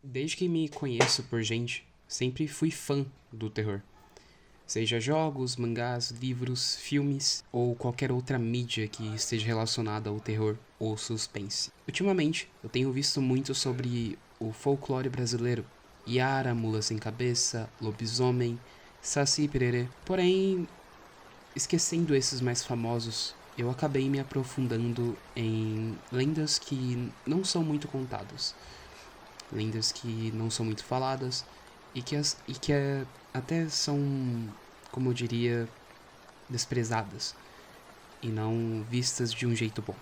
Desde que me conheço por gente, sempre fui fã do terror. Seja jogos, mangás, livros, filmes ou qualquer outra mídia que esteja relacionada ao terror ou suspense. Ultimamente, eu tenho visto muito sobre o folclore brasileiro. Yara, Mula Sem Cabeça, Lobisomem, Saci Pererê. Porém, esquecendo esses mais famosos, eu acabei me aprofundando em lendas que não são muito contadas. Lendas que não são muito faladas e que até são, como eu diria, desprezadas e não vistas de um jeito bom.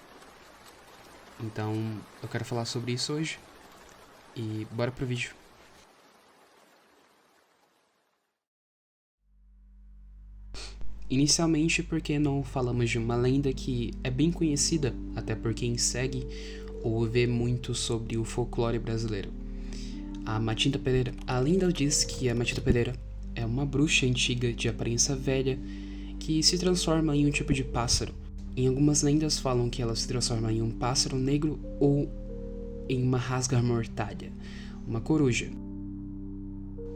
Então, eu quero falar sobre isso hoje e bora pro vídeo. Inicialmente porque não falamos de uma lenda que é bem conhecida até por quem segue ou vê muito sobre o folclore brasileiro. A Matinta Pereira. A lenda diz que a Matinta Pereira é uma bruxa antiga de aparência velha que se transforma em um tipo de pássaro. Em algumas lendas falam que ela se transforma em um pássaro negro ou em uma rasga-mortalha, uma coruja.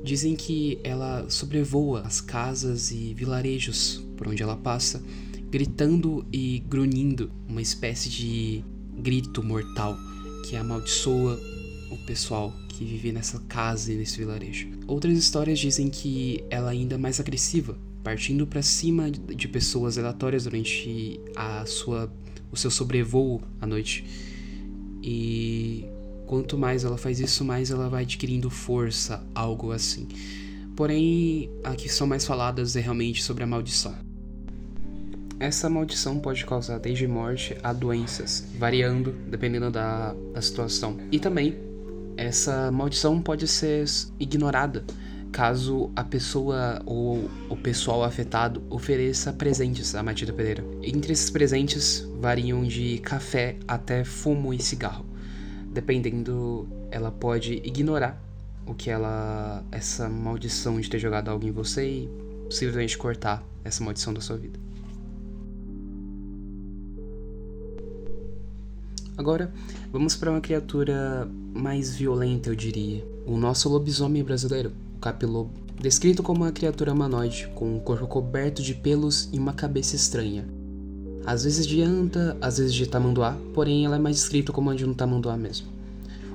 Dizem que ela sobrevoa as casas e vilarejos por onde ela passa, gritando e grunhindo, uma espécie de grito mortal que amaldiçoa o pessoal que vive nessa casa e nesse vilarejo. Outras histórias dizem que ela é ainda mais agressiva, partindo para cima de pessoas aleatórias durante o seu sobrevoo à noite. E quanto mais ela faz isso, mais ela vai adquirindo força, algo assim. Porém, a que são mais faladas é realmente sobre a maldição. Essa maldição pode causar desde morte a doenças, variando dependendo da situação. E também, essa maldição pode ser ignorada caso a pessoa ou o pessoal afetado ofereça presentes à Matilda Pereira. Entre esses presentes variam de café até fumo e cigarro. Dependendo, ela pode ignorar essa maldição de ter jogado algo em você e simplesmente cortar essa maldição da sua vida. Agora, vamos para uma criatura mais violenta, eu diria. O nosso lobisomem brasileiro, o capilobo. Descrito como uma criatura humanoide, com um corpo coberto de pelos e uma cabeça estranha. Às vezes de anta, às vezes de tamanduá, porém ela é mais descrito como a de um tamanduá mesmo.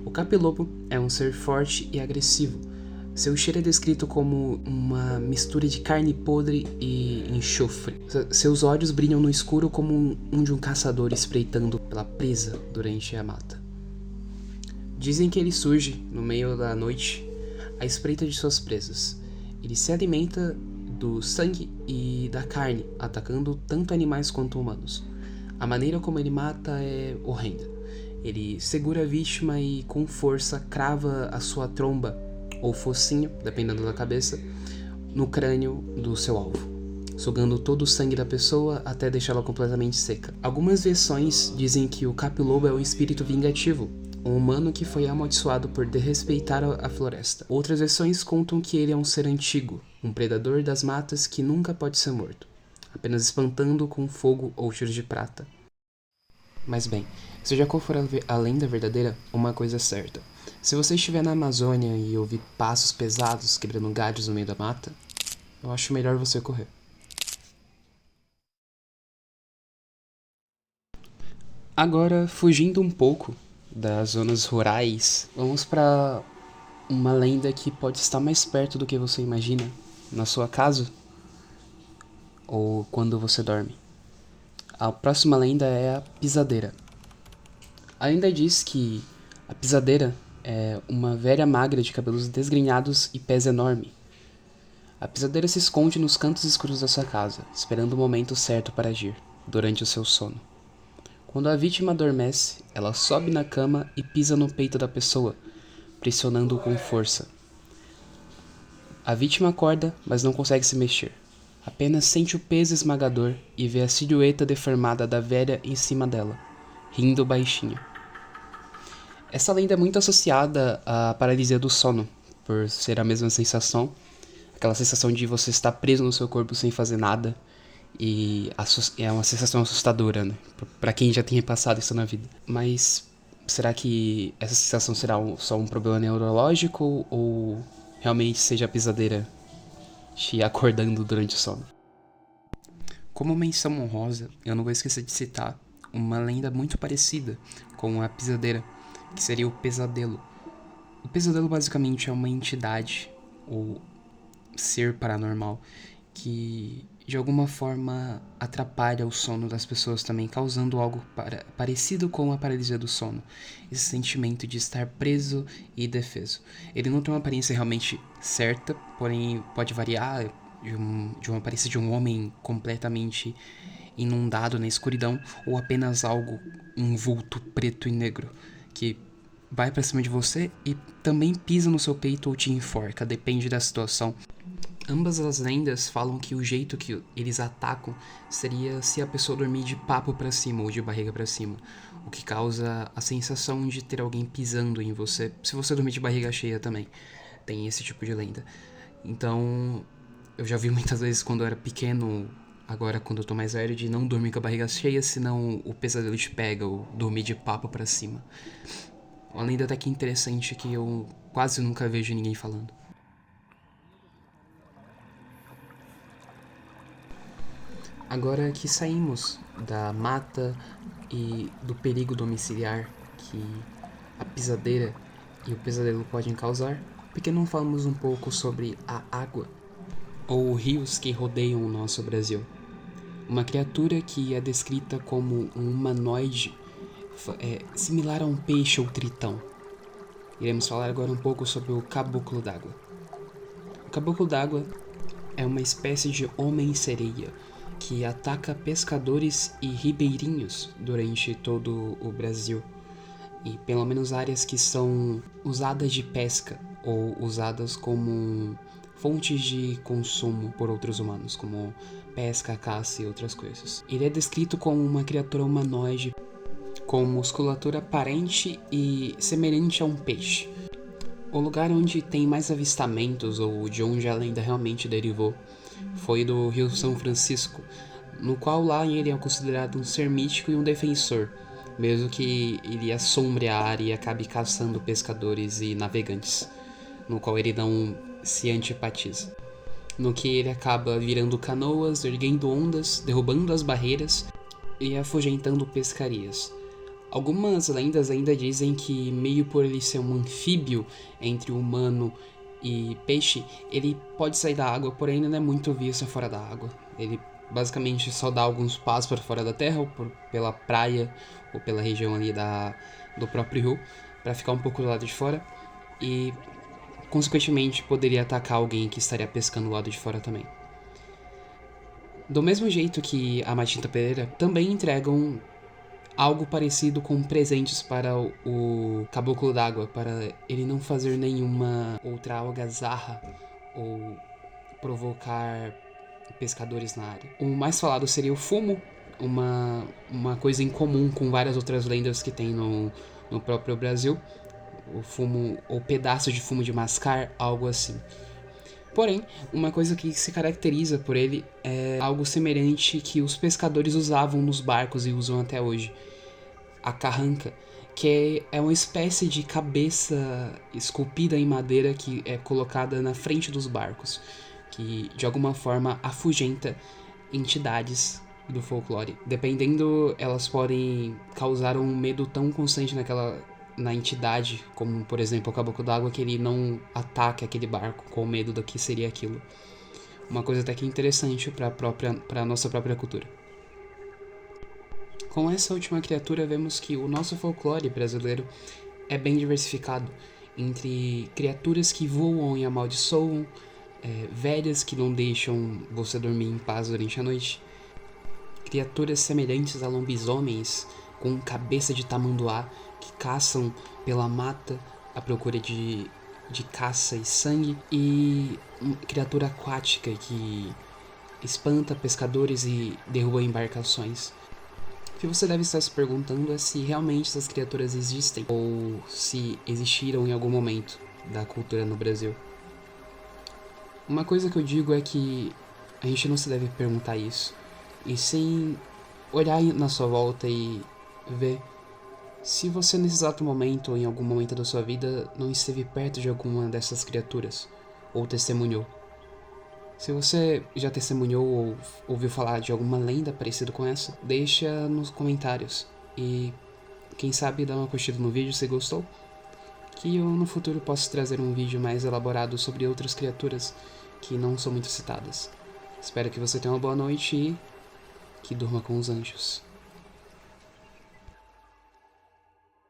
O capilobo é um ser forte e agressivo. Seu cheiro é descrito como uma mistura de carne podre e enxofre. Seus olhos brilham no escuro como um de um caçador espreitando pela presa durante a mata. Dizem que ele surge, no meio da noite, à espreita de suas presas. Ele se alimenta do sangue e da carne, atacando tanto animais quanto humanos. A maneira como ele mata é horrenda. Ele segura a vítima e, com força, crava a sua tromba, ou focinho, dependendo da cabeça, no crânio do seu alvo, sugando todo o sangue da pessoa até deixá-la completamente seca. Algumas versões dizem que o capilobo é um espírito vingativo, um humano que foi amaldiçoado por desrespeitar a floresta. Outras versões contam que ele é um ser antigo, um predador das matas que nunca pode ser morto, apenas espantando com fogo ou tiros de prata. Mas bem, seja qual for a lenda verdadeira, uma coisa é certa. Se você estiver na Amazônia e ouvir passos pesados quebrando galhos no meio da mata, eu acho melhor você correr. Agora, fugindo um pouco das zonas rurais, vamos para uma lenda que pode estar mais perto do que você imagina, na sua casa ou quando você dorme. A próxima lenda é a pisadeira. A lenda diz que a pisadeira é uma velha magra de cabelos desgrenhados e pés enorme. A pisadeira se esconde nos cantos escuros da sua casa, esperando o momento certo para agir, durante o seu sono. Quando a vítima adormece, ela sobe na cama e pisa no peito da pessoa, pressionando-o com força. A vítima acorda, mas não consegue se mexer. Apenas sente o peso esmagador e vê a silhueta deformada da velha em cima dela, rindo baixinho. Essa lenda é muito associada à paralisia do sono, por ser a mesma sensação, aquela sensação de você estar preso no seu corpo sem fazer nada, e é uma sensação assustadora, né? Pra quem já tem passado isso na vida. Mas será que essa sensação será só um problema neurológico ou realmente seja a pisadeira te acordando durante o sono? Como menção honrosa, eu não vou esquecer de citar uma lenda muito parecida com a pisadeira, que seria o pesadelo. O pesadelo basicamente é uma entidade ou ser paranormal que de alguma forma atrapalha o sono das pessoas também, causando algo parecido com a paralisia do sono. Esse sentimento de estar preso e indefeso. Ele não tem uma aparência realmente certa, porém pode variar de uma aparência de um homem completamente inundado na escuridão ou apenas algo, um vulto preto e negro que vai pra cima de você e também pisa no seu peito ou te enforca, depende da situação. Ambas as lendas falam que o jeito que eles atacam seria se a pessoa dormir de papo pra cima ou de barriga pra cima, o que causa a sensação de ter alguém pisando em você, se você dormir de barriga cheia também. Tem esse tipo de lenda. Então, eu já vi muitas vezes quando eu era pequeno, agora quando eu tô mais velho, de não dormir com a barriga cheia, senão o pesadelo te pega, ou dormir de papo pra cima. Uma lenda até que interessante que eu quase nunca vejo ninguém falando. Agora que saímos da mata e do perigo domiciliar que a pisadeira e o pesadelo podem causar, por que não falamos um pouco sobre a água ou rios que rodeiam o nosso Brasil? Uma criatura que é descrita como um humanoide similar a um peixe ou tritão. Iremos falar agora um pouco sobre o caboclo d'água. O caboclo d'água é uma espécie de homem-sereia que ataca pescadores e ribeirinhos durante todo o Brasil, e pelo menos áreas que são usadas de pesca ou usadas como fontes de consumo por outros humanos, como pesca, caça e outras coisas. Ele é descrito como uma criatura humanoide com musculatura aparente e semelhante a um peixe. O lugar onde tem mais avistamentos, ou de onde a lenda realmente derivou, foi do Rio São Francisco, no qual lá ele é considerado um ser mítico e um defensor, mesmo que ele assombre a área e acabe caçando pescadores e navegantes, no qual ele não se antipatiza. No que ele acaba virando canoas, erguendo ondas, derrubando as barreiras e afugentando pescarias. Algumas lendas ainda dizem que, meio por ele ser um anfíbio entre humano e peixe, ele pode sair da água, porém ainda não é muito visto fora da água. Ele basicamente só dá alguns passos para fora da terra, ou pela praia, ou pela região ali do próprio rio, para ficar um pouco do lado de fora, e consequentemente poderia atacar alguém que estaria pescando do lado de fora também. Do mesmo jeito que a Matinta Pereira, também entregam algo parecido com presentes para o caboclo d'água, para ele não fazer nenhuma outra algazarra ou provocar pescadores na área. O mais falado seria o fumo, uma coisa em comum com várias outras lendas que tem no próprio Brasil. O fumo, ou pedaço de fumo de mascar, algo assim. Porém, uma coisa que se caracteriza por ele é algo semelhante que os pescadores usavam nos barcos e usam até hoje. A carranca, que é uma espécie de cabeça esculpida em madeira que é colocada na frente dos barcos, que de alguma forma afugenta entidades do folclore. Dependendo, elas podem causar um medo tão constante na entidade, como por exemplo o caboclo d'água, que ele não ataque aquele barco com medo do que seria aquilo. Uma coisa até que interessante para a nossa própria cultura. Com essa última criatura, vemos que o nosso folclore brasileiro é bem diversificado, entre criaturas que voam e amaldiçoam, velhas que não deixam você dormir em paz durante a noite, criaturas semelhantes a lobisomens com cabeça de tamanduá que caçam pela mata à procura de caça e sangue, e criatura aquática que espanta pescadores e derruba embarcações. O que você deve estar se perguntando é se realmente essas criaturas existem ou se existiram em algum momento da cultura no Brasil. Uma coisa que eu digo é que a gente não se deve perguntar isso, e sim olhar na sua volta e ver Se você nesse exato momento ou em algum momento da sua vida não esteve perto de alguma dessas criaturas, ou testemunhou. Se você já testemunhou ou ouviu falar de alguma lenda parecida com essa, deixa nos comentários. E quem sabe dá uma curtida no vídeo se gostou. Que eu no futuro possa trazer um vídeo mais elaborado sobre outras criaturas que não são muito citadas. Espero que você tenha uma boa noite e que durma com os anjos.